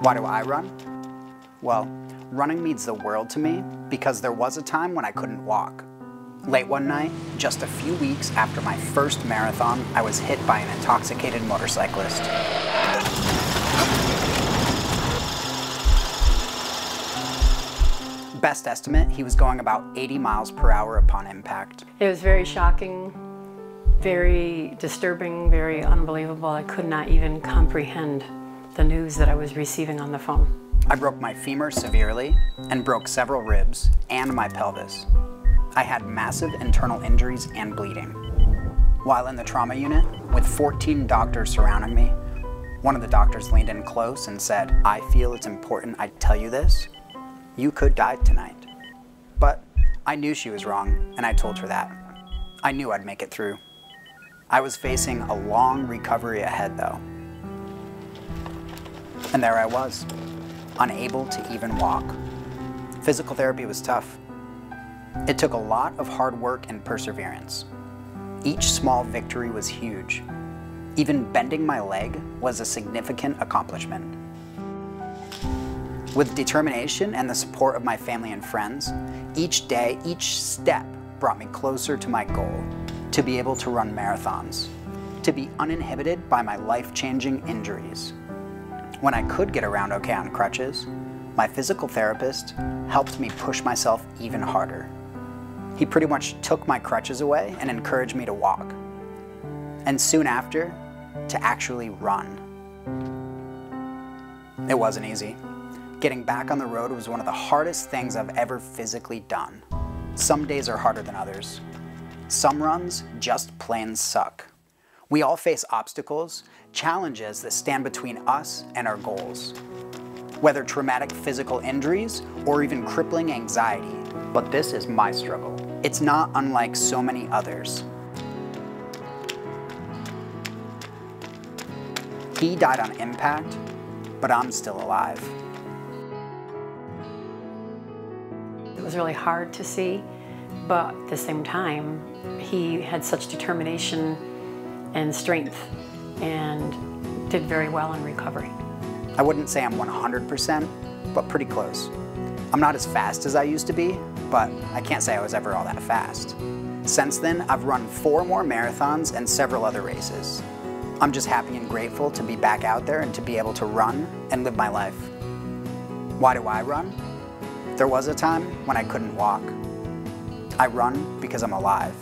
Why do I run? Well, running means the world to me because there was a time when I couldn't walk. Late one night, just a few weeks after my first marathon, I was hit by an intoxicated motorcyclist. Best estimate, he was going about 80 miles per hour upon impact. It was very shocking, very disturbing, very unbelievable. I could not even comprehend the news that I was receiving on the phone. I broke my femur severely and broke several ribs and my pelvis. I had massive internal injuries and bleeding. While in the trauma unit, with 14 doctors surrounding me, one of the doctors leaned in close and said, "I feel it's important I tell you this. You could die tonight." But I knew she was wrong, and I told her that. I knew I'd make it through. I was facing a long recovery ahead though. And there I was, unable to even walk. Physical therapy was tough. It took a lot of hard work and perseverance. Each small victory was huge. Even bending my leg was a significant accomplishment. With determination and the support of my family and friends, each day, each step brought me closer to my goal, to be able to run marathons, to be uninhibited by my life-changing injuries. When I could get around okay on crutches, my physical therapist helped me push myself even harder. He pretty much took my crutches away and encouraged me to walk. And soon after, to actually run. It wasn't easy. Getting back on the road was one of the hardest things I've ever physically done. Some days are harder than others. Some runs just plain suck. We all face obstacles, challenges that stand between us and our goals. Whether traumatic physical injuries or even crippling anxiety, but this is my struggle. It's not unlike so many others. He died on impact, but I'm still alive. It was really hard to see, but at the same time, he had such determination and strength and did very well in recovery. I wouldn't say I'm 100%, but pretty close. I'm not as fast as I used to be, but I can't say I was ever all that fast. Since then, I've run 4 more marathons and several other races. I'm just happy and grateful to be back out there and to be able to run and live my life. Why do I run? There was a time when I couldn't walk. I run because I'm alive.